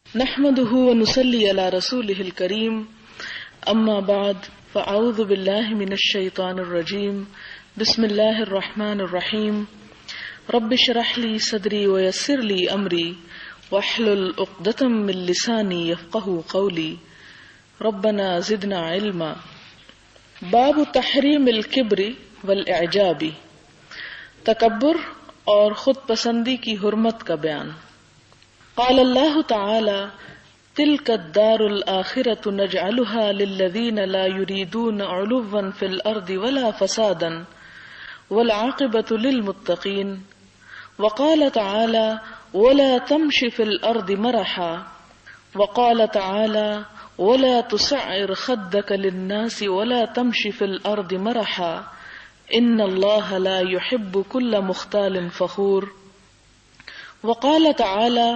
نحمده ونصلي على رسوله الكريم اما بعد فاعوذ بالله من الشيطان الرجيم بسم الله الرحمن الرحيم رب اشرح لي صدري ويسر لي امري واحلل عقدة من لساني يفقهوا قولي ربنا زدنا علما. باب تحریم الکبر والاعجاب، تکبر اور خود پسندی کی حرمت کا بیان۔ قال اللہ تعالی تلک الدار الآخرة نجعلها للذین لا یریدون علوا فی الارض ولا فسادا والعاقبة للمتقین۔ وقال تعالی ولا تمش فی الارض مرحا، وقال تعالی ولا تصعر خدك للناس ولا تمش في الارض مرحا ان الله لا يحب كل مختال فخور۔ وقال تعالى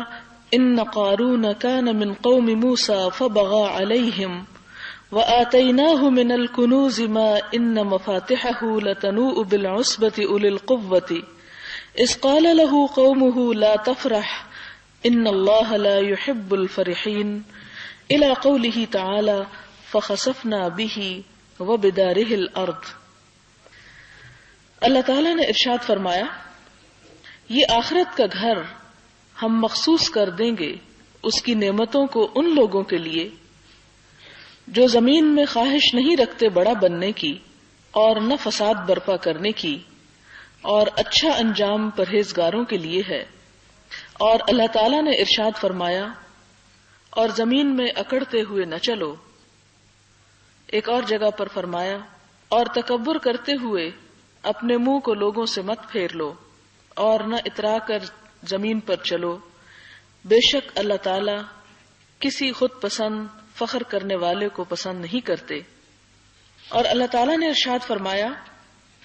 ان قارون كان من قوم موسى فبغى عليهم وآتيناه من الكنوز ما ان مفاتحه لتنوء بالعصبة اولي القوة اذ قال له قومه لا تفرح ان الله لا يحب الفرحين الى قوله تعالى فخسفنا به وبداره الارض۔ اللہ تعالیٰ نے ارشاد فرمایا، یہ آخرت کا گھر ہم مخصوص کر دیں گے اس کی نعمتوں کو ان لوگوں کے لیے جو زمین میں خواہش نہیں رکھتے بڑا بننے کی اور نہ فساد برپا کرنے کی، اور اچھا انجام پرہیزگاروں کے لیے ہے۔ اور اللہ تعالیٰ نے ارشاد فرمایا، اور زمین میں اکڑتے ہوئے نہ چلو۔ ایک اور جگہ پر فرمایا، اور تکبر کرتے ہوئے اپنے منہ کو لوگوں سے مت پھیر لو اور نہ اترا کر زمین پر چلو، بے شک اللہ تعالی کسی خود پسند فخر کرنے والے کو پسند نہیں کرتے۔ اور اللہ تعالی نے ارشاد فرمایا،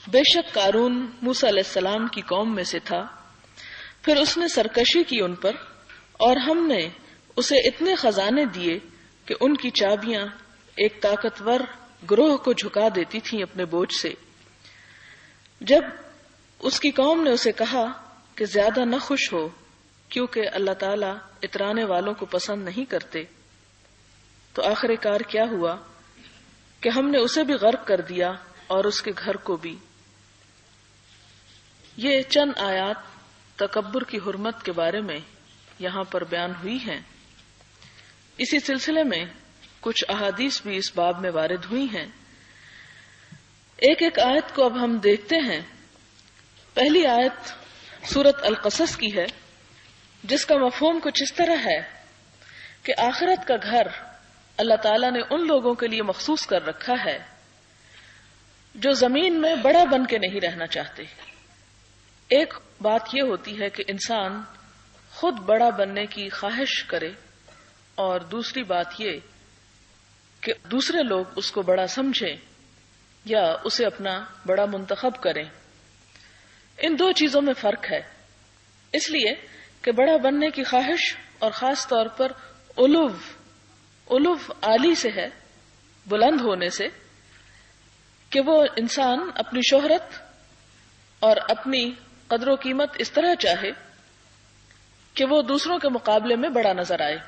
بے شک قارون موسیٰ علیہ السلام کی قوم میں سے تھا، پھر اس نے سرکشی کی ان پر، اور ہم نے اسے اتنے خزانے دیے کہ ان کی چابیاں ایک طاقتور گروہ کو جھکا دیتی تھیں اپنے بوجھ سے۔ جب اس کی قوم نے اسے کہا کہ زیادہ نہ خوش ہو کیونکہ اللہ تعالیٰ اترانے والوں کو پسند نہیں کرتے، تو آخر کار کیا ہوا کہ ہم نے اسے بھی غرق کر دیا اور اس کے گھر کو بھی۔ یہ چند آیات تکبر کی حرمت کے بارے میں یہاں پر بیان ہوئی ہیں۔ اسی سلسلے میں کچھ احادیث بھی اس باب میں وارد ہوئی ہیں۔ ایک ایک آیت کو اب ہم دیکھتے ہیں۔ پہلی آیت سورۃ القصص کی ہے، جس کا مفہوم کچھ اس طرح ہے کہ آخرت کا گھر اللہ تعالیٰ نے ان لوگوں کے لیے مخصوص کر رکھا ہے جو زمین میں بڑا بن کے نہیں رہنا چاہتے۔ ایک بات یہ ہوتی ہے کہ انسان خود بڑا بننے کی خواہش کرے، اور دوسری بات یہ کہ دوسرے لوگ اس کو بڑا سمجھیں یا اسے اپنا بڑا منتخب کریں۔ ان دو چیزوں میں فرق ہے، اس لیے کہ بڑا بننے کی خواہش اور خاص طور پر علو عالی سے ہے، بلند ہونے سے، کہ وہ انسان اپنی شہرت اور اپنی قدر و قیمت اس طرح چاہے کہ وہ دوسروں کے مقابلے میں بڑا نظر آئے۔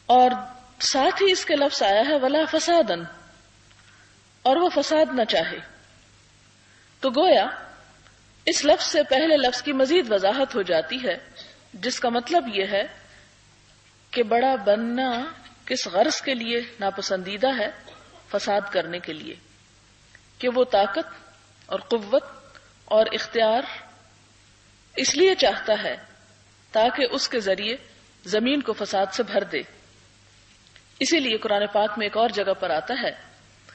اور ساتھ ہی اس کے لفظ آیا ہے ولا فسادن، اور وہ فساد نہ چاہے۔ تو گویا اس لفظ سے پہلے لفظ کی مزید وضاحت ہو جاتی ہے، جس کا مطلب یہ ہے کہ بڑا بننا کس غرض کے لیے ناپسندیدہ ہے؟ فساد کرنے کے لیے، کہ وہ طاقت اور قوت اور اختیار اس لیے چاہتا ہے تاکہ اس کے ذریعے زمین کو فساد سے بھر دے۔ اسی لیے قرآن پاک میں ایک اور جگہ پر آتا ہے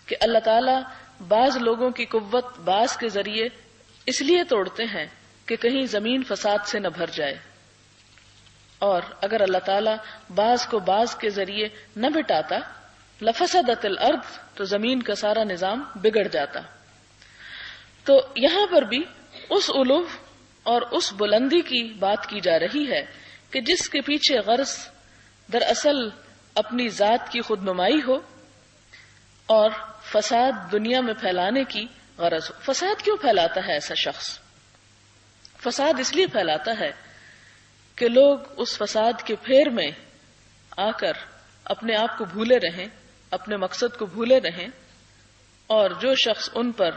کہ اللہ تعالیٰ بعض لوگوں کی قوت بعض کے ذریعے اس لیے توڑتے ہیں کہ کہیں زمین فساد سے نہ بھر جائے، اور اگر اللہ تعالیٰ بعض کو بعض کے ذریعے نہ بٹاتا لفسدت الارض، تو زمین کا سارا نظام بگڑ جاتا۔ تو یہاں پر بھی اس علو اور اس بلندی کی بات کی جا رہی ہے کہ جس کے پیچھے غرض دراصل اپنی ذات کی خود نمائی ہو اور فساد دنیا میں پھیلانے کی غرض ہو۔ فساد کیوں پھیلاتا ہے ایسا شخص؟ فساد اس لیے پھیلاتا ہے کہ لوگ اس فساد کے پھیر میں آ کر اپنے آپ کو بھولے رہیں، اپنے مقصد کو بھولے رہیں، اور جو شخص ان پر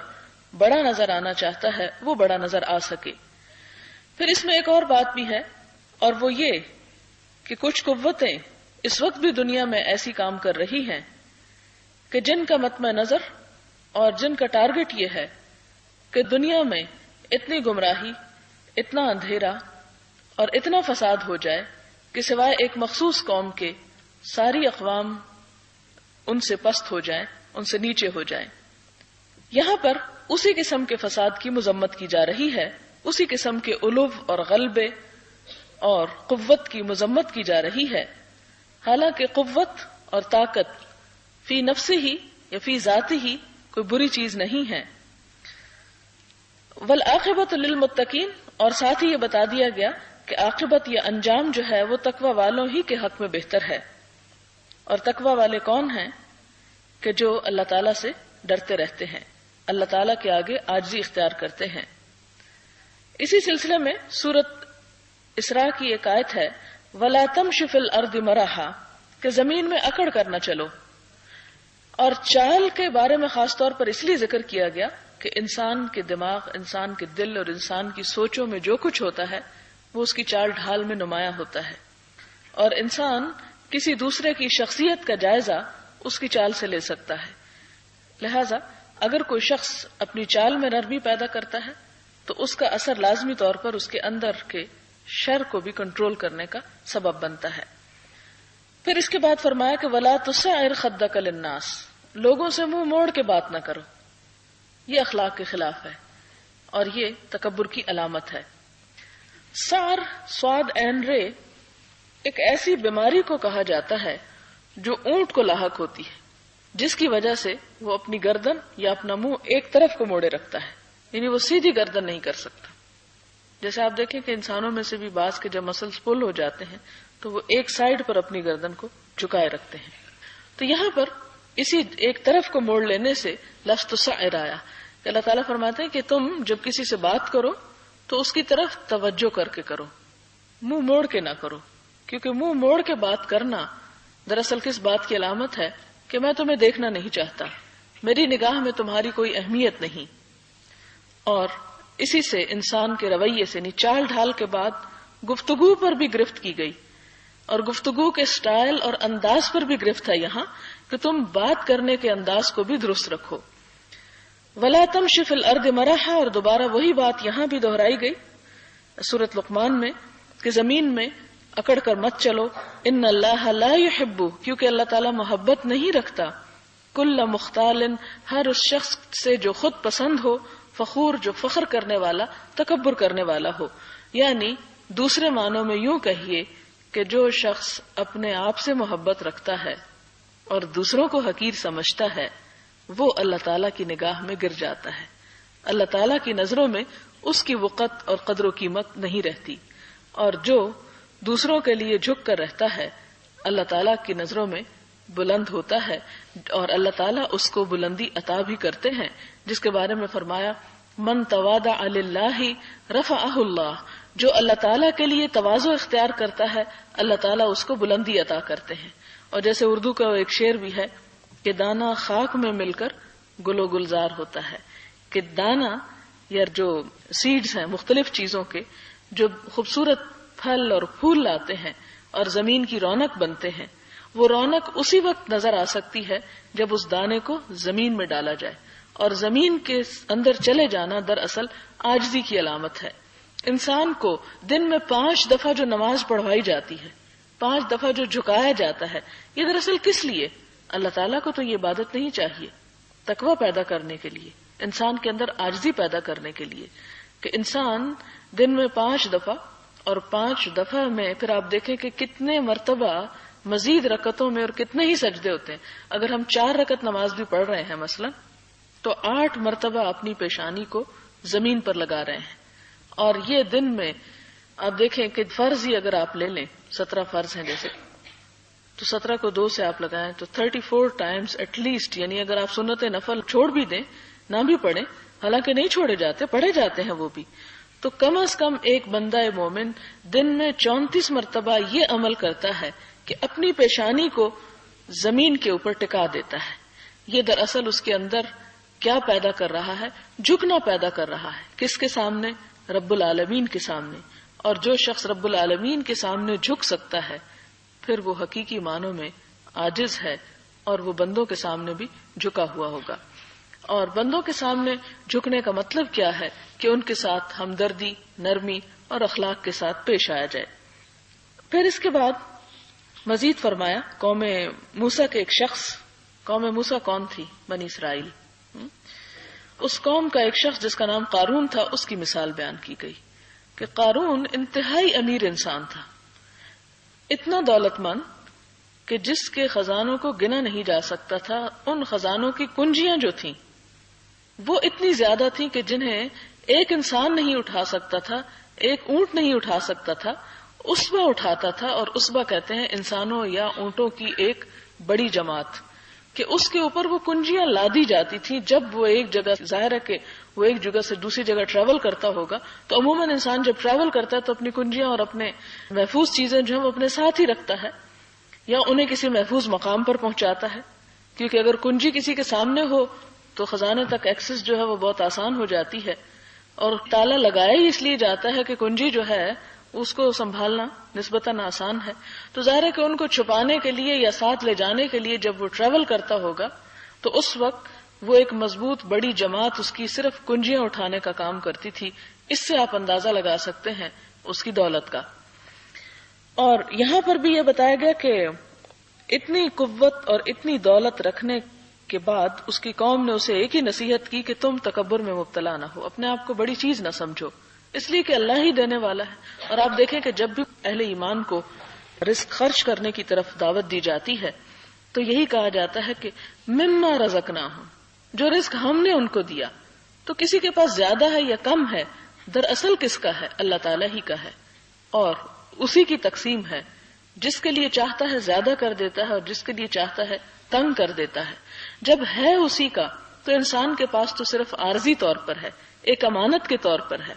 بڑا نظر آنا چاہتا ہے وہ بڑا نظر آ سکے۔ پھر اس میں ایک اور بات بھی ہے، اور وہ یہ کہ کچھ قوتیں اس وقت بھی دنیا میں ایسی کام کر رہی ہیں کہ جن کا مطمع نظر اور جن کا ٹارگٹ یہ ہے کہ دنیا میں اتنی گمراہی، اتنا اندھیرا اور اتنا فساد ہو جائے کہ سوائے ایک مخصوص قوم کے ساری اقوام ان سے پست ہو جائیں، ان سے نیچے ہو جائیں۔ یہاں پر اسی قسم کے فساد کی مذمت کی جا رہی ہے، اسی قسم کے علو اور غلبے اور قوت کی مذمت کی جا رہی ہے، حالانکہ قوت اور طاقت فی نفسی ہی یا فی ذاتی ہی کوئی بری چیز نہیں ہے۔ والعاقبۃ للمتقین، اور ساتھ ہی یہ بتا دیا گیا کہ عاقبت یا انجام جو ہے وہ تقوی والوں ہی کے حق میں بہتر ہے۔ اور تقوی والے کون ہیں؟ کہ جو اللہ تعالیٰ سے ڈرتے رہتے ہیں، اللہ تعالیٰ کے آگے عاجزی اختیار کرتے ہیں۔ اسی سلسلے میں سورۃ اسراء کی ایک آیت ہے، وَلَا تَمْشِ فِي الْأَرْضِ مَرَحًا، کہ زمین میں اکڑ کر نہ چلو۔ اور چال کے بارے میں خاص طور پر اس لیے ذکر کیا گیا کہ انسان کے دماغ، انسان کے دل اور انسان کی سوچوں میں جو کچھ ہوتا ہے وہ اس کی چال ڈھال میں نمایاں ہوتا ہے، اور انسان کسی دوسرے کی شخصیت کا جائزہ اس کی چال سے لے سکتا ہے۔ لہذا اگر کوئی شخص اپنی چال میں نرمی پیدا کرتا ہے تو اس کا اثر لازمی طور پر اس کے اندر کے شر کو بھی کنٹرول کرنے کا سبب بنتا ہے۔ پھر اس کے بعد فرمایا کہ وَلَا تُسَعِّرْ خَدَّكَ لِلنَّاسِ، لوگوں سے منہ موڑ کے بات نہ کرو، یہ اخلاق کے خلاف ہے اور یہ تکبر کی علامت ہے۔ سعر سواد عین رے ایک ایسی بیماری کو کہا جاتا ہے جو اونٹ کو لاحق ہوتی ہے، جس کی وجہ سے وہ اپنی گردن یا اپنا منہ ایک طرف کو موڑے رکھتا ہے، یعنی وہ سیدھی گردن نہیں کر سکتا۔ جیسے آپ دیکھیں کہ انسانوں میں سے بھی بعض کے جب مسلس پل ہو جاتے ہیں تو وہ ایک سائڈ پر اپنی گردن کو جھکائے رکھتے ہیں۔ تو یہاں پر اسی ایک طرف کو موڑ لینے سے لفظ تسعر آیا کہ اللہ تعالیٰ فرماتے ہیں کہ تم جب کسی سے بات کرو تو اس کی طرف توجہ کر کے کرو، منہ موڑ کے نہ کرو، کیونکہ منہ موڑ کے بات کرنا دراصل کس بات کی علامت ہے کہ میں تمہیں دیکھنا نہیں چاہتا، میری نگاہ میں تمہاری کوئی اہمیت نہیں۔ اور اسی سے انسان کے رویے سے چال ڈھال کے بعد گفتگو پر بھی گرفت کی گئی، اور گفتگو کے سٹائل اور انداز پر بھی گرفت ہے یہاں کہ تم بات کرنے کے انداز کو بھی درست رکھو۔ وَلَا تَمْشِ فِي الْأَرْضِ مَرَحًا، اور دوبارہ وہی بات یہاں بھی دہرائی گئی سورۃ لقمان میں کہ زمین میں اکڑ کر مت چلو، ان اللہ لا يحب، کیونکہ اللہ تعالیٰ محبت نہیں رکھتا، کل مختال، ہر اس شخص سے جو خود پسند ہو، فخور، جو فخر کرنے والا، تکبر کرنے والا ہو۔ یعنی دوسرے معنوں میں یوں کہیے کہ جو شخص اپنے آپ سے محبت رکھتا ہے اور دوسروں کو حقیر سمجھتا ہے وہ اللہ تعالیٰ کی نگاہ میں گر جاتا ہے، اللہ تعالیٰ کی نظروں میں اس کی وقت اور قدر و قیمت نہیں رہتی، اور جو دوسروں کے لیے جھک کر رہتا ہے اللہ تعالیٰ کی نظروں میں بلند ہوتا ہے، اور اللہ تعالیٰ اس کو بلندی عطا بھی کرتے ہیں، جس کے بارے میں فرمایا من تواضع للہ رفعہ اللہ، جو اللہ تعالیٰ کے لیے تواضع اختیار کرتا ہے اللہ تعالیٰ اس کو بلندی عطا کرتے ہیں۔ اور جیسے اردو کا ایک شعر بھی ہے کہ دانا خاک میں مل کر گل و گلزار ہوتا ہے، کہ دانا یا جو سیڈز ہیں مختلف چیزوں کے جو خوبصورت پھل اور پھول لاتے ہیں اور زمین کی رونق بنتے ہیں، وہ رونق اسی وقت نظر آ سکتی ہے جب اس دانے کو زمین میں ڈالا جائے، اور زمین کے اندر چلے جانا دراصل عاجزی کی علامت ہے۔ انسان کو دن میں 5 دفعہ جو نماز پڑھوائی جاتی ہے، 5 دفعہ جو جھکایا جاتا ہے، یہ دراصل کس لیے؟ اللہ تعالیٰ کو تو یہ عبادت نہیں چاہیے، تقوی پیدا کرنے کے لیے، انسان کے اندر عاجزی پیدا کرنے کے لیے، کہ انسان دن میں 5 دفعہ، اور 5 دفعہ میں پھر آپ دیکھیں کہ کتنے مرتبہ مزید رکعتوں میں اور کتنے ہی سجدے ہوتے ہیں۔ اگر ہم 4 رکعت نماز بھی پڑھ رہے ہیں مثلا تو 8 مرتبہ اپنی پیشانی کو زمین پر لگا رہے ہیں، اور یہ دن میں آپ دیکھیں کہ فرض ہی اگر آپ لے لیں 17 فرض ہیں جیسے، تو 17 کو 2 سے آپ لگائیں تو 34 ٹائمز ایٹ لیسٹ، یعنی اگر آپ سنت نفل چھوڑ بھی دیں، نہ بھی پڑھیں، حالانکہ نہیں چھوڑے جاتے، پڑھے جاتے ہیں وہ بھی، تو کم از کم ایک بندہ مومن دن میں 34 مرتبہ یہ عمل کرتا ہے کہ اپنی پیشانی کو زمین کے اوپر ٹکا دیتا ہے. یہ دراصل اس کے اندر کیا پیدا کر رہا ہے؟ جھکنا پیدا کر رہا ہے. کس کے سامنے؟ رب العالمین کے سامنے. اور جو شخص رب العالمین کے سامنے جھک سکتا ہے پھر وہ حقیقی معنوں میں عاجز ہے اور وہ بندوں کے سامنے بھی جھکا ہوا ہوگا. اور بندوں کے سامنے جھکنے کا مطلب کیا ہے؟ کہ ان کے ساتھ ہمدردی، نرمی اور اخلاق کے ساتھ پیش آیا جائے. پھر اس کے بعد مزید فرمایا قوم موسیٰ کے ایک شخص. قوم موسیٰ کون تھی؟ بنی اسرائیل. اس قوم کا ایک شخص جس کا نام قارون تھا، اس کی مثال بیان کی گئی کہ قارون انتہائی امیر انسان تھا، اتنا دولت مند کہ جس کے خزانوں کو گنا نہیں جا سکتا تھا. ان خزانوں کی کنجیاں جو تھیں وہ اتنی زیادہ تھیں کہ جنہیں ایک انسان نہیں اٹھا سکتا تھا، ایک اونٹ نہیں اٹھا سکتا تھا. اسبا اٹھاتا تھا، اور اسبا کہتے ہیں انسانوں یا اونٹوں کی ایک بڑی جماعت، کہ اس کے اوپر وہ کنجیاں لادی جاتی تھیں. جب وہ ایک جگہ، ظاہر ہے کہ وہ ایک جگہ سے دوسری جگہ ٹریول کرتا ہوگا تو عموماً انسان جب ٹریول کرتا ہے تو اپنی کنجیاں اور اپنے محفوظ چیزیں جو ہیں وہ اپنے ساتھ ہی رکھتا ہے یا انہیں کسی محفوظ مقام پر پہنچاتا ہے، کیونکہ اگر کنجی کسی کے سامنے ہو تو خزانے تک ایکسس جو ہے وہ بہت آسان ہو جاتی ہے. اور تالا لگایا ہی اس لیے جاتا ہے کہ کنجی جو ہے اس کو سنبھالنا نسبتاً آسان ہے. تو ظاہر ہے کہ ان کو چھپانے کے لیے یا ساتھ لے جانے کے لیے جب وہ ٹریول کرتا ہوگا تو اس وقت وہ ایک مضبوط بڑی جماعت اس کی صرف کنجیاں اٹھانے کا کام کرتی تھی. اس سے آپ اندازہ لگا سکتے ہیں اس کی دولت کا. اور یہاں پر بھی یہ بتایا گیا کہ اتنی قوت اور اتنی دولت رکھنے کے بعد اس کی قوم نے اسے ایک ہی نصیحت کی کہ تم تکبر میں مبتلا نہ ہو، اپنے آپ کو بڑی چیز نہ سمجھو، اس لیے کہ اللہ ہی دینے والا ہے. اور آپ دیکھیں کہ جب بھی اہل ایمان کو رزق خرچ کرنے کی طرف دعوت دی جاتی ہے تو یہی کہا جاتا ہے کہ مما رزقناہم، جو رزق ہم نے ان کو دیا. تو کسی کے پاس زیادہ ہے یا کم ہے، دراصل کس کا ہے؟ اللہ تعالیٰ ہی کا ہے، اور اسی کی تقسیم ہے. جس کے لیے چاہتا ہے زیادہ کر دیتا ہے اور جس کے لیے چاہتا ہے تنگ کر دیتا ہے. جب ہے اسی کا تو انسان کے پاس تو صرف عارضی طور پر ہے، ایک امانت کے طور پر ہے.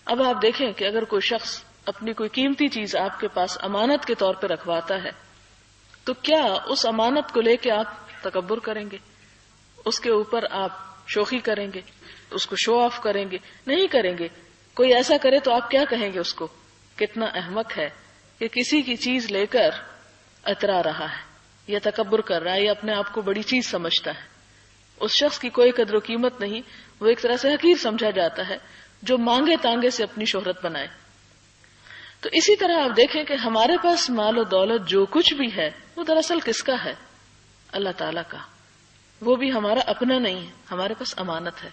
اب آپ دیکھیں کہ اگر کوئی شخص اپنی کوئی قیمتی چیز آپ کے پاس امانت کے طور پہ رکھواتا ہے تو کیا اس امانت کو لے کے آپ تکبر کریں گے؟ اس کے اوپر آپ شوخی کریں گے؟ اس کو شو آف کریں گے؟ نہیں کریں گے. کوئی ایسا کرے تو آپ کیا کہیں گے اس کو؟ کتنا احمق ہے کہ کسی کی چیز لے کر اترا رہا ہے یا تکبر کر رہا ہے یا اپنے آپ کو بڑی چیز سمجھتا ہے. اس شخص کی کوئی قدر و قیمت نہیں، وہ ایک طرح سے حقیر سمجھا جاتا ہے جو مانگے تانگے سے اپنی شہرت بنائے. تو اسی طرح آپ دیکھیں کہ ہمارے پاس مال و دولت جو کچھ بھی ہے وہ دراصل کس کا ہے؟ اللہ تعالیٰ کا. وہ بھی ہمارا اپنا نہیں ہے، ہمارے پاس امانت ہے.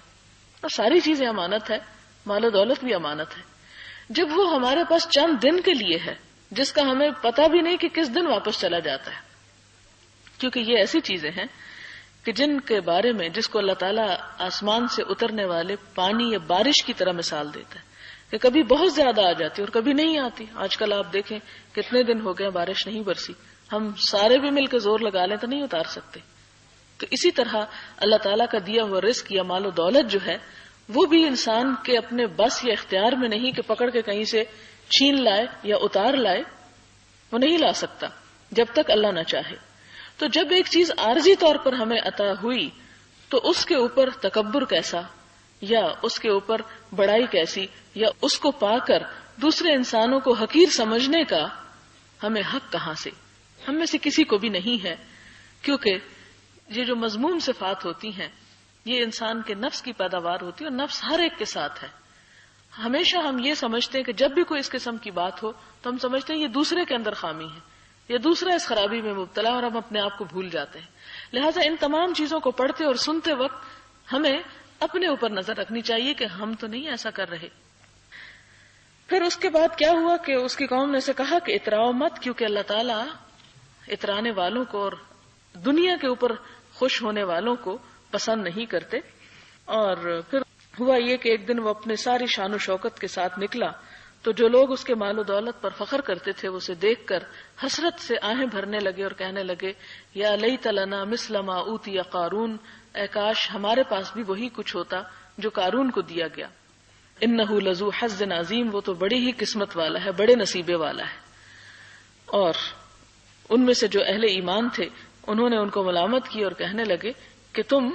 اور ساری چیزیں امانت ہے، مال و دولت بھی امانت ہے. جب وہ ہمارے پاس چند دن کے لیے ہے جس کا ہمیں پتہ بھی نہیں کہ کس دن واپس چلا جاتا ہے، کیونکہ یہ ایسی چیزیں ہیں کہ جن کے بارے میں جس کو اللہ تعالیٰ آسمان سے اترنے والے پانی یا بارش کی طرح مثال دیتا ہے کہ کبھی بہت زیادہ آ جاتی اور کبھی نہیں آتی. آج کل آپ دیکھیں کتنے دن ہو گئے بارش نہیں برسی، ہم سارے بھی مل کے زور لگا لیں تو نہیں اتار سکتے. تو اسی طرح اللہ تعالیٰ کا دیا ہوا رزق یا مال و دولت جو ہے وہ بھی انسان کے اپنے بس یا اختیار میں نہیں کہ پکڑ کے کہیں سے چھین لائے یا اتار لائے، وہ نہیں لا سکتا جب تک اللہ نہ چاہے. تو جب ایک چیز عارضی طور پر ہمیں عطا ہوئی تو اس کے اوپر تکبر کیسا، یا اس کے اوپر بڑائی کیسی، یا اس کو پا کر دوسرے انسانوں کو حقیر سمجھنے کا ہمیں حق کہاں سے؟ ہم میں سے کسی کو بھی نہیں ہے، کیونکہ یہ جو مذموم صفات ہوتی ہیں یہ انسان کے نفس کی پیداوار ہوتی ہے، اور نفس ہر ایک کے ساتھ ہے. ہمیشہ ہم یہ سمجھتے ہیں کہ جب بھی کوئی اس قسم کی بات ہو تو ہم سمجھتے ہیں یہ دوسرے کے اندر خامی ہے یا دوسرا اس خرابی میں مبتلا، اور ہم اپنے آپ کو بھول جاتے ہیں. لہٰذا ان تمام چیزوں کو پڑھتے اور سنتے وقت ہمیں اپنے اوپر نظر رکھنی چاہیے کہ ہم تو نہیں ایسا کر رہے. پھر اس کے بعد کیا ہوا کہ اس کی قوم نے اسے کہا کہ اتراؤ مت، کیونکہ اللہ تعالیٰ اترانے والوں کو اور دنیا کے اوپر خوش ہونے والوں کو پسند نہیں کرتے. اور پھر ہوا یہ کہ ایک دن وہ اپنے ساری شان و شوکت کے ساتھ نکلا تو جو لوگ اس کے مال و دولت پر فخر کرتے تھے وہ اسے دیکھ کر حسرت سے آہیں بھرنے لگے اور کہنے لگے یا لیت لنا مثل ما اوتی قارون، اے کاش ہمارے پاس بھی وہی کچھ ہوتا جو قارون کو دیا گیا. انہ لذو حظ عظیم، وہ تو بڑی ہی قسمت والا ہے، بڑے نصیبے والا ہے. اور ان میں سے جو اہل ایمان تھے انہوں نے ان کو ملامت کی اور کہنے لگے کہ تم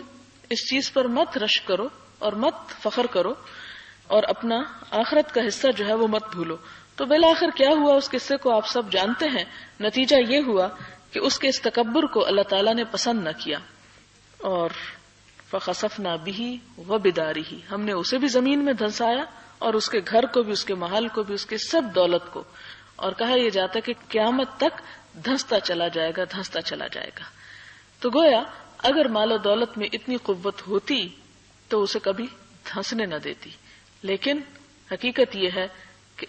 اس چیز پر مت رشک کرو اور مت فخر کرو اور اپنا آخرت کا حصہ جو ہے وہ مت بھولو. تو بالآخر کیا ہوا اس قصے کو آپ سب جانتے ہیں. نتیجہ یہ ہوا کہ اس کے اس تکبر کو اللہ تعالیٰ نے پسند نہ کیا، اور فخسفنا به وبداره، ہم نے اسے بھی زمین میں دھنسایا اور اس کے گھر کو بھی، اس کے محل کو بھی، اس کے سب دولت کو. اور کہا یہ جاتا ہے کہ قیامت تک دھنستا چلا جائے گا، دھنستا چلا جائے گا. تو گویا اگر مال و دولت میں اتنی قوت ہوتی تو اسے کبھی دھنسنے نہ دیتی. لیکن حقیقت یہ ہے کہ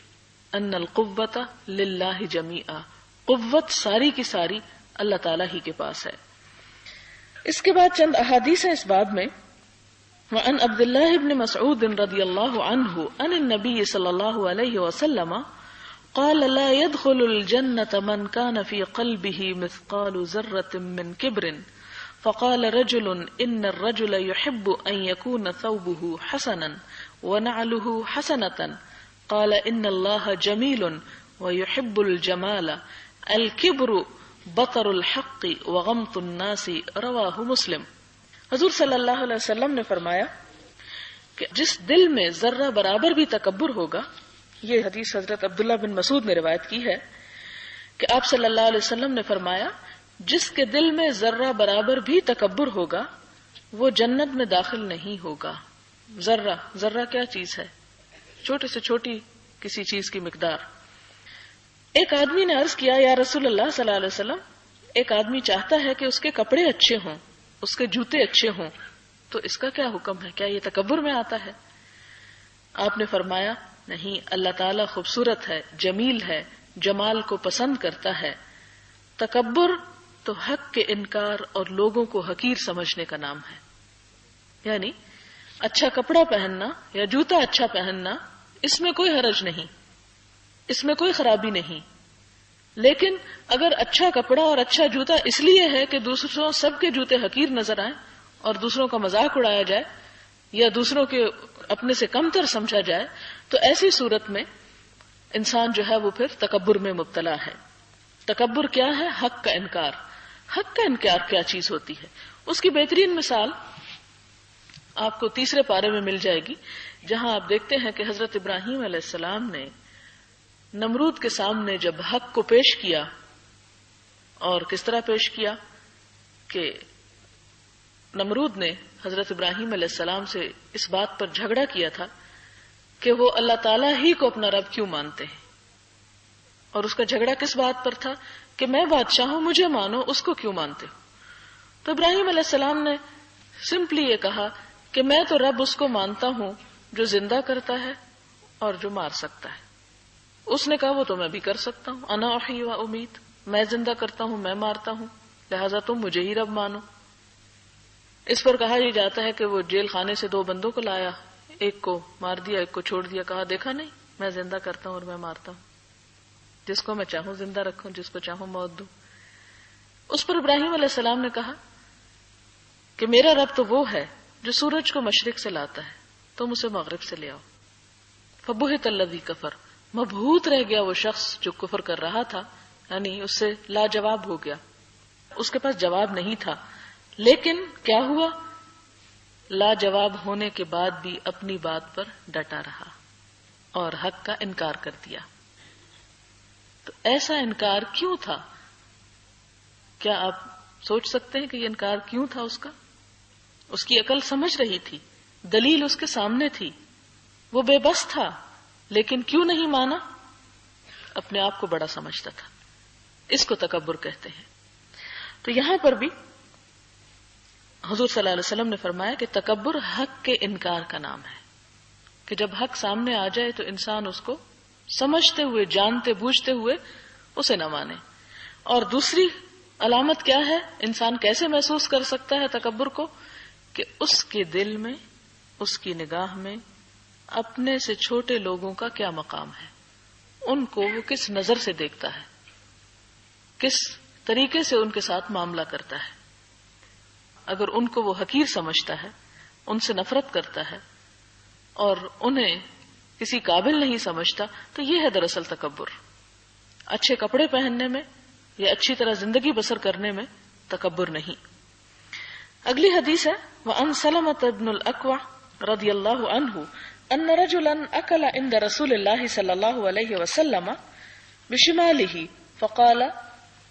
ان القوت للہ جمیعا، قوت ساری کی ساری اللہ تعالیٰ ہی کے پاس ہے. اس کے بعد چند احادیث ہیں اس باب میں. وعن عبد اللہ بن مسعود رضی اللہ عنہ عن النبی صلی اللہ علیہ وسلم قال لا يدخل الجنة من كان في قلبه مثقال ذرة من كبر فقال رجل إن الرجل يحب أن يكون ثوبه حسنا ونعله حسنة قال إن الله جميل ويحب الجمال الكبر بطر الحق وغمط الناس رواہ مسلم. حضور صلی اللہ علیہ وسلم نے فرمایا کہ جس دل میں ذرہ برابر بھی تکبر ہوگا، یہ حدیث حضرت عبداللہ بن مسعود نے روایت کی ہے کہ آپ صلی اللہ علیہ وسلم نے فرمایا جس کے دل میں ذرہ برابر بھی تکبر ہوگا وہ جنت میں داخل نہیں ہوگا. ذرہ کیا چیز ہے؟ چھوٹے سے چھوٹی کسی چیز کی مقدار. ایک آدمی نے عرض کیا یا رسول اللہ صلی اللہ علیہ وسلم، ایک آدمی چاہتا ہے کہ اس کے کپڑے اچھے ہوں، اس کے جوتے اچھے ہوں، تو اس کا کیا حکم ہے؟ کیا یہ تکبر میں آتا ہے؟ آپ نے فرمایا نہیں، اللہ تعالیٰ خوبصورت ہے، جمیل ہے، جمال کو پسند کرتا ہے. تکبر تو حق کے انکار اور لوگوں کو حقیر سمجھنے کا نام ہے. یعنی اچھا کپڑا پہننا یا جوتا اچھا پہننا، اس میں کوئی حرج نہیں، اس میں کوئی خرابی نہیں. لیکن اگر اچھا کپڑا اور اچھا جوتا اس لیے ہے کہ دوسروں سب کے جوتے حقیر نظر آئیں اور دوسروں کا مذاق اڑایا جائے یا دوسروں کے اپنے سے کم تر سمجھا جائے، تو ایسی صورت میں انسان جو ہے وہ پھر تکبر میں مبتلا ہے. تکبر کیا ہے؟ حق کا انکار. حق کا انکار کیا چیز ہوتی ہے؟ اس کی بہترین مثال آپ کو تیسرے پارے میں مل جائے گی، جہاں آپ دیکھتے ہیں کہ حضرت ابراہیم علیہ السلام نے نمرود کے سامنے جب حق کو پیش کیا، اور کس طرح پیش کیا کہ نمرود نے حضرت ابراہیم علیہ السلام سے اس بات پر جھگڑا کیا تھا کہ وہ اللہ تعالیٰ ہی کو اپنا رب کیوں مانتے ہیں، اور اس کا جھگڑا کس بات پر تھا کہ میں بادشاہ ہوں، مجھے مانو، اس کو کیوں مانتے ہو؟ تو ابراہیم علیہ السلام نے سمپلی یہ کہا کہ میں تو رب اس کو مانتا ہوں جو زندہ کرتا ہے اور جو مار سکتا ہے. اس نے کہا وہ تو میں بھی کر سکتا ہوں، انا احیی و امیت، میں زندہ کرتا ہوں، میں مارتا ہوں، لہذا تم مجھے ہی رب مانو. اس پر کہا یہ جاتا ہے کہ وہ جیل خانے سے 2 بندوں کو لایا، ایک کو مار دیا، ایک کو چھوڑ دیا، کہا دیکھا نہیں میں زندہ کرتا ہوں اور میں مارتا ہوں، جس کو میں چاہوں زندہ رکھوں، جس کو چاہوں موت دوں. اس پر ابراہیم علیہ السلام نے کہا کہ میرا رب تو وہ ہے جو سورج کو مشرق سے لاتا ہے، تم اسے مغرب سے لے آؤ. فبہت الذی کفر، مبہوت رہ گیا وہ شخص جو کفر کر رہا تھا، یعنی اس سے لاجواب ہو گیا، اس کے پاس جواب نہیں تھا. لیکن کیا ہوا؟ لاجواب ہونے کے بعد بھی اپنی بات پر ڈٹا رہا اور حق کا انکار کر دیا. تو ایسا انکار کیوں تھا؟ کیا آپ سوچ سکتے ہیں کہ یہ انکار کیوں تھا اس کا؟ اس کی عقل سمجھ رہی تھی، دلیل اس کے سامنے تھی، وہ بے بس تھا، لیکن کیوں نہیں مانا؟ اپنے آپ کو بڑا سمجھتا تھا. اس کو تکبر کہتے ہیں. تو یہاں پر بھی حضور صلی اللہ علیہ وسلم نے فرمایا کہ تکبر حق کے انکار کا نام ہے، کہ جب حق سامنے آ جائے تو انسان اس کو سمجھتے ہوئے، جانتے بوجھتے ہوئے اسے نہ مانے. اور دوسری علامت کیا ہے؟ انسان کیسے محسوس کر سکتا ہے تکبر کو؟ کہ اس کے دل میں، اس کی نگاہ میں اپنے سے چھوٹے لوگوں کا کیا مقام ہے، ان کو وہ کس نظر سے دیکھتا ہے، کس طریقے سے ان کے ساتھ معاملہ کرتا ہے. اگر ان کو وہ حقیر سمجھتا ہے، ان سے نفرت کرتا ہے اور انہیں کسی قابل نہیں سمجھتا، تو یہ ہے دراصل تکبر. اچھے کپڑے پہننے میں یا اچھی طرح زندگی بسر کرنے میں تکبر نہیں. اگلی حدیث ہے وعن سلمة بن الاکوع رضی اللہ عنہ ان رجلا اکل عند رسول اللہ صلی اللہ علیہ وسلم بشماله فقال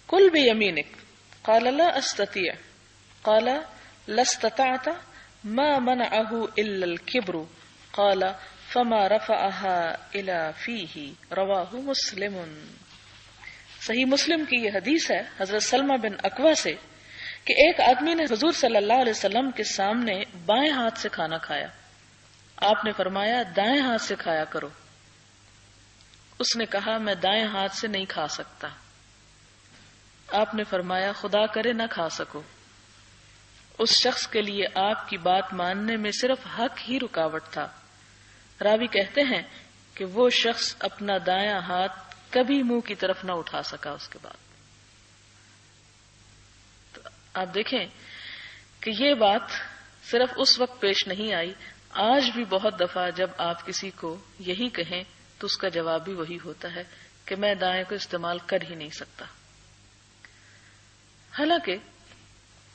کل بیمینک قال لا استطيع قال لا استطعت ما منعه الا الكبر قال فما رفعها الى فيه رواہ مسلم. صحیح مسلم کی یہ حدیث ہے حضرت سلمہ بن اکوع سے کہ ایک آدمی نے حضور صلی اللہ علیہ وسلم کے سامنے بائیں ہاتھ سے کھانا کھایا. آپ نے فرمایا دائیں ہاتھ سے کھایا کرو. اس نے کہا میں دائیں ہاتھ سے نہیں کھا سکتا. آپ نے فرمایا خدا کرے نہ کھا سکو. اس شخص کے لیے آپ کی بات ماننے میں صرف حق ہی رکاوٹ تھا. راوی کہتے ہیں کہ وہ شخص اپنا دایاں ہاتھ کبھی منہ کی طرف نہ اٹھا سکا اس کے بعد. تو آپ دیکھیں کہ یہ بات صرف اس وقت پیش نہیں آئی، آج بھی بہت دفعہ جب آپ کسی کو یہی کہیں تو اس کا جواب بھی وہی ہوتا ہے کہ میں دائیں کو استعمال کر ہی نہیں سکتا. حالانکہ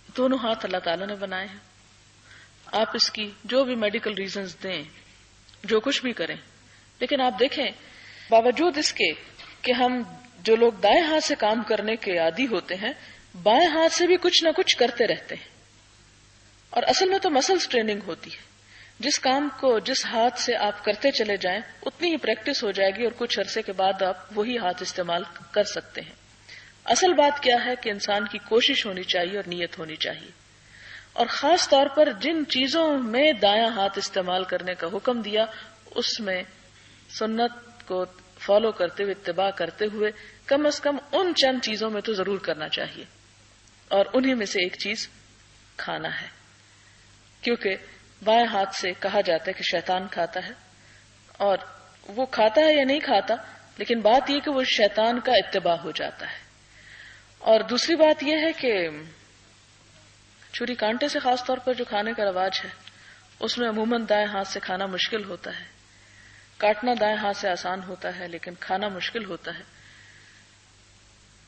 دونوں ہاتھ اللہ تعالیٰ نے بنائے ہیں. آپ اس کی جو بھی میڈیکل ریزنز دیں، جو کچھ بھی کریں، لیکن آپ دیکھیں باوجود اس کے کہ ہم جو لوگ دائیں ہاتھ سے کام کرنے کے عادی ہوتے ہیں بائیں ہاتھ سے بھی کچھ نہ کچھ کرتے رہتے ہیں. اور اصل میں تو مسلز ٹریننگ ہوتی ہے. جس کام کو جس ہاتھ سے آپ کرتے چلے جائیں اتنی ہی پریکٹس ہو جائے گی اور کچھ عرصے کے بعد آپ وہی ہاتھ استعمال کر سکتے ہیں. اصل بات کیا ہے کہ انسان کی کوشش ہونی چاہیے اور نیت ہونی چاہیے. اور خاص طور پر جن چیزوں میں دایاں ہاتھ استعمال کرنے کا حکم دیا اس میں سنت کو فالو کرتے ہوئے اتباع کرتے ہوئے کم از کم ان چند چیزوں میں تو ضرور کرنا چاہیے. اور انہی میں سے ایک چیز کھانا ہے، کیونکہ بائیں ہاتھ سے کہا جاتا ہے کہ شیطان کھاتا ہے. اور وہ کھاتا ہے یا نہیں کھاتا، لیکن بات یہ کہ وہ شیطان کا اتباع ہو جاتا ہے. اور دوسری بات یہ ہے کہ چھری کانٹے سے خاص طور پر جو کھانے کا رواج ہے اس میں عموماً دائیں ہاتھ سے کھانا مشکل ہوتا ہے. کاٹنا دائیں ہاتھ سے آسان ہوتا ہے لیکن کھانا مشکل ہوتا ہے.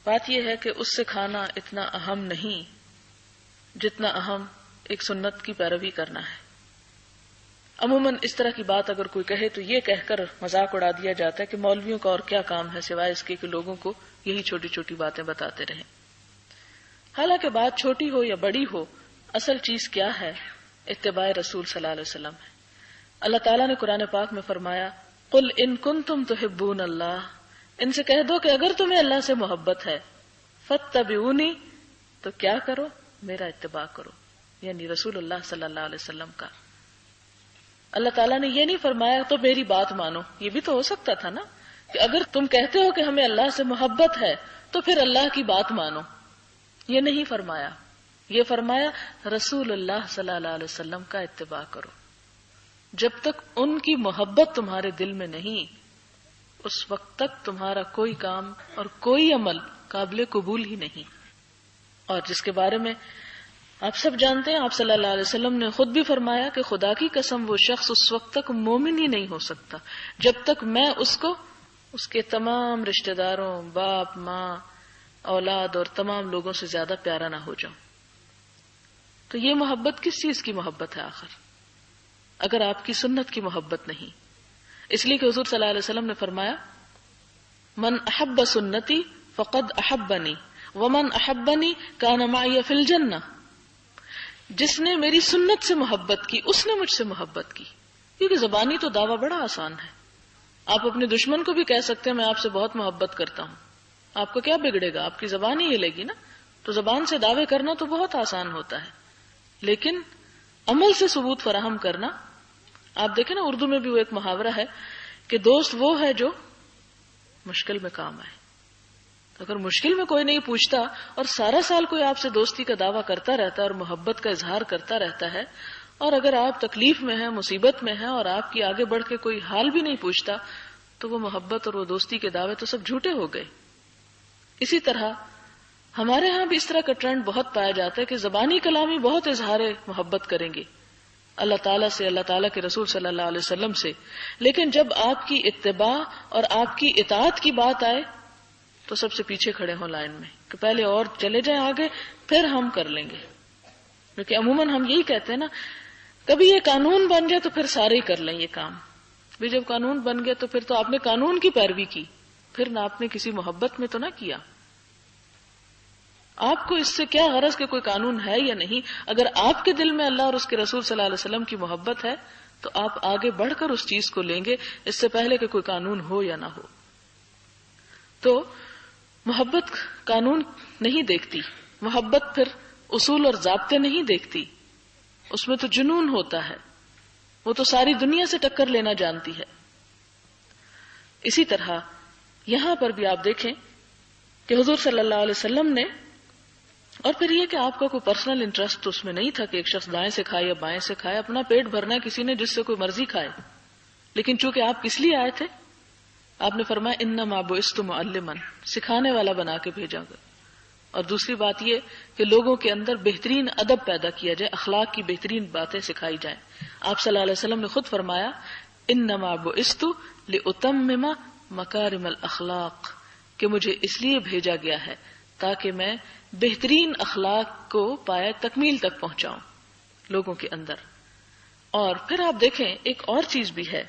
بات یہ ہے کہ اس سے کھانا اتنا اہم نہیں جتنا اہم ایک سنت کی پیروی کرنا ہے. عموماً اس طرح کی بات اگر کوئی کہے تو یہ کہہ کر مذاق اڑا دیا جاتا ہے کہ مولویوں کا اور کیا کام ہے سوائے اس کے کہ لوگوں کو یہی چھوٹی چھوٹی باتیں بتاتے رہیں. حالانکہ بات چھوٹی ہو یا بڑی ہو، اصل چیز کیا ہے؟ اتباع رسول صلی اللہ علیہ وسلم ہے. اللہ تعالیٰ نے قرآن پاک میں فرمایا قل ان کنتم تحبون اللہ، ان سے کہہ دو کہ اگر تمہیں اللہ سے محبت ہے فاتبعونی، تو کیا کرو؟ میرا اتباع کرو، یعنی رسول اللہ صلی اللہ علیہ وسلم کا. اللہ تعالیٰ نے یہ نہیں فرمایا تو میری بات مانو. یہ بھی تو ہو سکتا تھا نا کہ اگر تم کہتے ہو کہ ہمیں اللہ سے محبت ہے تو پھر اللہ کی بات مانو. یہ نہیں فرمایا. یہ فرمایا رسول اللہ صلی اللہ علیہ وسلم کا اتباع کرو. جب تک ان کی محبت تمہارے دل میں نہیں اس وقت تک تمہارا کوئی کام اور کوئی عمل قابل قبول ہی نہیں. اور جس کے بارے میں آپ سب جانتے ہیں، آپ صلی اللہ علیہ وسلم نے خود بھی فرمایا کہ خدا کی قسم وہ شخص اس وقت تک مومن ہی نہیں ہو سکتا جب تک میں اس کو اس کے تمام رشتہ داروں، باپ، ماں، اولاد اور تمام لوگوں سے زیادہ پیارا نہ ہو جاؤں. تو یہ محبت کس چیز کی محبت ہے آخر اگر آپ کی سنت کی محبت نہیں؟ اس لیے کہ حضور صلی اللہ علیہ وسلم نے فرمایا من احب سنتی فقد احبنی ومن احبنی کان معی فی الجنہ. جس نے میری سنت سے محبت کی اس نے مجھ سے محبت کی. کیونکہ زبانی تو دعویٰ بڑا آسان ہے. آپ اپنے دشمن کو بھی کہہ سکتے ہیں میں آپ سے بہت محبت کرتا ہوں، آپ کو کیا بگڑے گا؟ آپ کی زبان ہی ہلے گی نا. تو زبان سے دعوے کرنا تو بہت آسان ہوتا ہے، لیکن عمل سے ثبوت فراہم کرنا. آپ دیکھیں نا اردو میں بھی وہ ایک محاورہ ہے کہ دوست وہ ہے جو مشکل میں کام آئے. اگر مشکل میں کوئی نہیں پوچھتا اور سارا سال کوئی آپ سے دوستی کا دعویٰ کرتا رہتا ہے اور محبت کا اظہار کرتا رہتا ہے، اور اگر آپ تکلیف میں ہیں، مصیبت میں ہیں اور آپ کی آگے بڑھ کے کوئی حال بھی نہیں پوچھتا، تو وہ محبت اور وہ دوستی کے دعوے تو سب جھوٹے ہو گئے. اسی طرح ہمارے ہاں بھی اس طرح کا ٹرینڈ بہت پایا جاتا ہے کہ زبانی کلامی بہت اظہار محبت کریں گے، اللہ تعالیٰ سے، اللہ تعالیٰ کے رسول صلی اللہ علیہ وسلم سے. لیکن جب آپ کی اتباع اور آپ کی اطاعت کی بات آئے تو سب سے پیچھے کھڑے ہوں لائن میں کہ پہلے اور چلے جائیں آگے، پھر ہم کر لیں گے. کیونکہ عموماً ہم یہی کہتے ہیں نا، کبھی یہ قانون بن جائے تو پھر سارے ہی کر لیں یہ کام. بھی جب قانون بن گیا تو پھر تو آپ نے قانون کی پیروی کی، پھر نہ آپ نے کسی محبت میں تو نہ کیا. آپ کو اس سے کیا غرض کہ کوئی قانون ہے یا نہیں؟ اگر آپ کے دل میں اللہ اور اس کے رسول صلی اللہ علیہ وسلم کی محبت ہے تو آپ آگے بڑھ کر اس چیز کو لیں گے، اس سے پہلے کہ کوئی قانون ہو یا نہ ہو. تو محبت قانون نہیں دیکھتی، محبت پھر اصول اور ضابطے نہیں دیکھتی، اس میں تو جنون ہوتا ہے، وہ تو ساری دنیا سے ٹکر لینا جانتی ہے. اسی طرح یہاں پر بھی آپ دیکھیں کہ حضور صلی اللہ علیہ وسلم نے، اور پھر یہ کہ آپ کا کوئی پرسنل انٹرسٹ تو اس میں نہیں تھا کہ ایک شخص دائیں سے کھائے یا بائیں سے کھائے، اپنا پیٹ بھرنا ہے کسی نے جس سے کوئی مرضی کھائے. لیکن چونکہ آپ کس لیے آئے تھے، آپ نے فرمایا انما بعثت معلما، سکھانے والا بنا کے بھیجا گیا. اور دوسری بات یہ کہ لوگوں کے اندر بہترین ادب پیدا کیا جائے، اخلاق کی بہترین باتیں سکھائی جائیں. آپ صلی اللہ علیہ وسلم نے خود فرمایا انما بعثت لاتمم مکارم الاخلاق، کہ مجھے اس لیے بھیجا گیا ہے تاکہ میں بہترین اخلاق کو پائے تکمیل تک پہنچاؤں لوگوں کے اندر. اور پھر آپ دیکھیں ایک اور چیز بھی ہے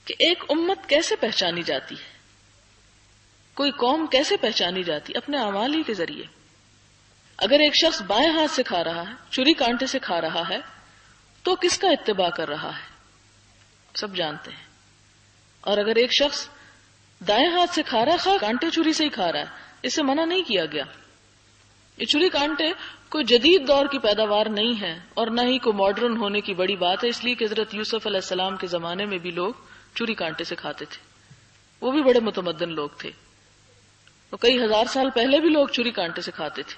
کہ ایک امت کیسے پہچانی جاتی ہے، کوئی قوم کیسے پہچانی جاتی؟ اپنے اعمال ہی کے ذریعے. اگر ایک شخص بائیں ہاتھ سے کھا رہا ہے، چری کانٹے سے کھا رہا ہے، تو کس کا اتباع کر رہا ہے؟ سب جانتے ہیں. اور اگر ایک شخص دائیں ہاتھ سے کھا رہا ہے، کانٹے چری سے ہی کھا رہا ہے، اسے منع نہیں کیا گیا. یہ چری کانٹے کوئی جدید دور کی پیداوار نہیں ہے اور نہ ہی کوئی ماڈرن ہونے کی بڑی بات ہے، اس لیے کہ حضرت یوسف علیہ السلام کے زمانے میں بھی لوگ چری کانٹے سے کھاتے تھے، وہ بھی بڑے متمدن لوگ تھے. تو کئی ہزار سال پہلے بھی لوگ چری کانٹے سے کھاتے تھے.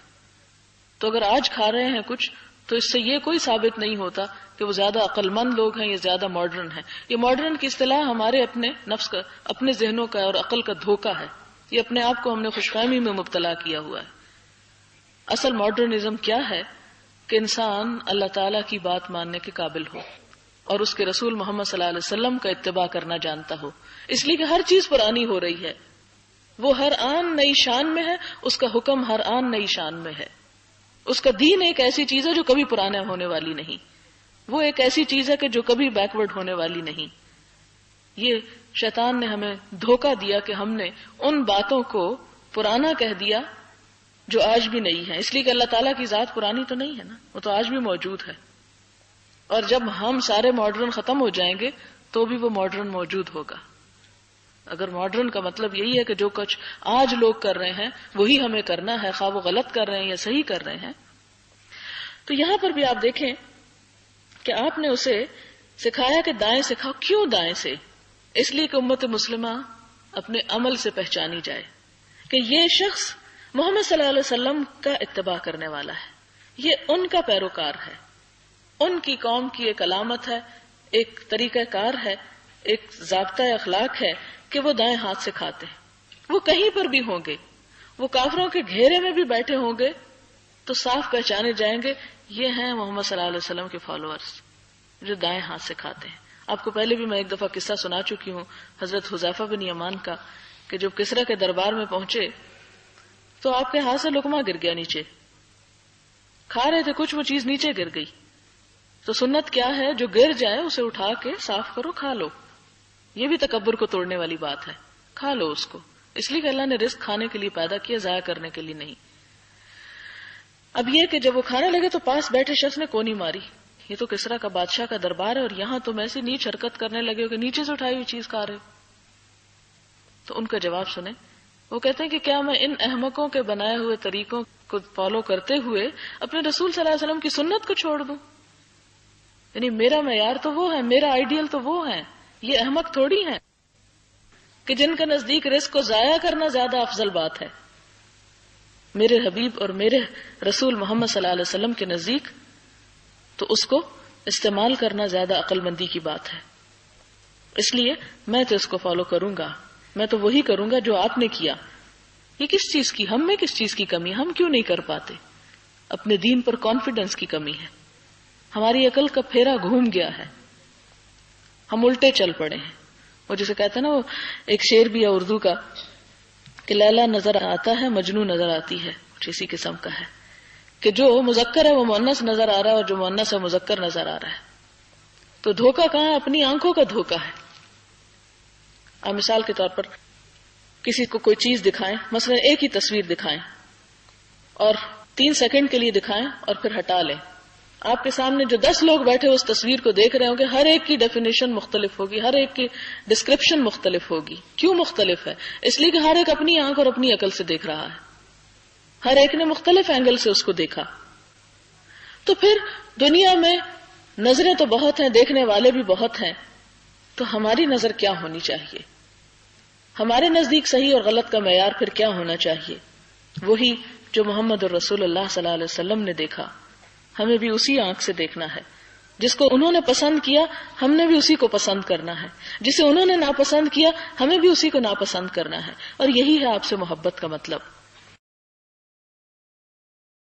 تو اگر آج کھا رہے ہیں کچھ تو اس سے یہ کوئی ثابت نہیں ہوتا کہ وہ زیادہ عقل مند لوگ ہیں یا زیادہ ماڈرن ہیں. یہ ماڈرن کی اصطلاح ہمارے اپنے نفس کا، اپنے ذہنوں کا اور عقل کا دھوکہ ہے. یہ اپنے آپ کو ہم نے خوش فہمی میں مبتلا کیا ہوا ہے. اصل ماڈرنزم کیا ہے کہ انسان اللہ تعالیٰ کی بات ماننے کے قابل ہو اور اس کے رسول محمد صلی اللہ علیہ وسلم کا اتباع کرنا جانتا ہو. اس لیے کہ ہر چیز پرانی ہو رہی ہے، وہ ہر آن نئی شان میں ہے، اس کا حکم ہر آن نئی شان میں ہے. اس کا دین ایک ایسی چیز ہے جو کبھی پرانا ہونے والی نہیں، وہ ایک ایسی چیز ہے کہ جو کبھی بیکورڈ ہونے والی نہیں. یہ شیطان نے ہمیں دھوکہ دیا کہ ہم نے ان باتوں کو پرانا کہہ دیا جو آج بھی نہیں ہے. اس لیے کہ اللہ تعالیٰ کی ذات پرانی تو نہیں ہے نا، وہ تو آج بھی موجود ہے. اور جب ہم سارے ماڈرن ختم ہو جائیں گے تو بھی وہ ماڈرن موجود ہوگا. اگر ماڈرن کا مطلب یہی ہے کہ جو کچھ آج لوگ کر رہے ہیں وہی ہمیں کرنا ہے، خواہ وہ غلط کر رہے ہیں یا صحیح کر رہے ہیں. تو یہاں پر بھی آپ دیکھیں کہ آپ نے اسے سکھایا کہ دائیں سے کھاؤ. کیوں دائیں سے؟ اس لیے کہ امت مسلمہ اپنے عمل سے پہچانی جائے کہ یہ شخص محمد صلی اللہ علیہ وسلم کا اتباع کرنے والا ہے، یہ ان کا پیروکار ہے، ان کی قوم کی ایک علامت ہے، ایک طریقہ کار ہے، ایک ضابطہ اخلاق ہے کہ وہ دائیں ہاتھ سے کھاتے ہیں. وہ کہیں پر بھی ہوں گے، وہ کافروں کے گھیرے میں بھی بیٹھے ہوں گے تو صاف پہچانے جائیں گے یہ ہیں محمد صلی اللہ علیہ وسلم کے فالوورز جو دائیں ہاتھ سے کھاتے ہیں. آپ کو پہلے بھی میں ایک دفعہ قصہ سنا چکی ہوں حضرت حذیفہ بن یمان کا کہ جب کسریٰ کے دربار میں پہنچے تو آپ کے ہاتھ سے لقمہ گر گیا نیچے. کھا رہے تھے کچھ، وہ چیز نیچے گر گئی. تو سنت کیا ہے؟ جو گر جائے اسے اٹھا کے صاف کرو، کھا لو. یہ بھی تکبر کو توڑنے والی بات ہے، کھا لو اس کو. اس لیے کہ اللہ نے رزق کھانے کے لیے پیدا کیا، ضائع کرنے کے لیے نہیں. اب یہ کہ جب وہ کھانے لگے تو پاس بیٹھے شخص نے کونی ماری. یہ تو کسریٰ کا بادشاہ کا دربار ہے اور یہاں تم ایسی نیچ حرکت کرنے لگے ہو کہ نیچے سے اٹھائی ہوئی چیز کھا رہے ہو. تو ان کا جواب سنیں. وہ کہتے ہیں کہ کیا میں ان احمقوں کے بنائے ہوئے طریقوں کو فالو کرتے ہوئے اپنے رسول صلی اللہ علیہ وسلم کی سنت کو چھوڑ دوں؟ یعنی میرا معیار تو وہ ہے، میرا آئیڈیل تو وہ ہے، یہ احمق تھوڑی ہیں کہ جن کے نزدیک رزق کو ضائع کرنا زیادہ افضل بات ہے. میرے حبیب اور میرے رسول محمد صلی اللہ علیہ وسلم کے نزدیک تو اس کو استعمال کرنا زیادہ عقل مندی کی بات ہے. اس لیے میں تو اس کو فالو کروں گا، میں تو وہی کروں گا جو آپ نے کیا. یہ کس چیز کی، ہم میں کس چیز کی کمی ہے؟ ہم کیوں نہیں کر پاتے؟ اپنے دین پر کانفیڈنس کی کمی ہے. ہماری عقل کا پھیرا گھوم گیا ہے، ہم الٹے چل پڑے ہیں. وہ جسے کہتے ہیں نا، وہ ایک شعر بھی ہے اردو کا کہ لیلا نظر آتا ہے مجنو نظر آتی ہے، کچھ اسی قسم کا ہے کہ جو مذکر ہے وہ مؤنث نظر آ رہا ہے اور جو مؤنث ہے مذکر نظر آ رہا ہے. تو دھوکہ کہاں ہے؟ اپنی آنکھوں کا دھوکہ ہے. آپ مثال کے طور پر کسی کو کوئی چیز دکھائیں، مثلا ایک ہی تصویر دکھائیں اور 3 سیکنڈ کے لیے دکھائیں اور پھر ہٹا لیں. آپ کے سامنے جو 10 لوگ بیٹھے اس تصویر کو دیکھ رہے ہوں گے، ہر ایک کی ڈیفینیشن مختلف ہوگی، ہر ایک کی ڈسکرپشن مختلف ہوگی. کیوں مختلف ہے؟ اس لیے کہ ہر ایک اپنی آنکھ اور اپنی عقل سے دیکھ رہا ہے، ہر ایک نے مختلف اینگل سے اس کو دیکھا. تو پھر دنیا میں نظریں تو بہت ہیں، دیکھنے والے بھی بہت ہیں، تو ہماری نظر کیا ہونی چاہیے؟ ہمارے نزدیک صحیح اور غلط کا معیار پھر کیا ہونا چاہیے؟ وہی جو محمد رسول اللہ صلی اللہ علیہ وسلم نے دیکھا. ہمیں بھی اسی آنکھ سے دیکھنا ہے. جس کو انہوں نے پسند کیا ہم نے بھی اسی کو پسند کرنا ہے، جسے انہوں نے ناپسند کیا ہمیں بھی اسی کو ناپسند کرنا ہے. اور یہی ہے آپ سے محبت کا مطلب.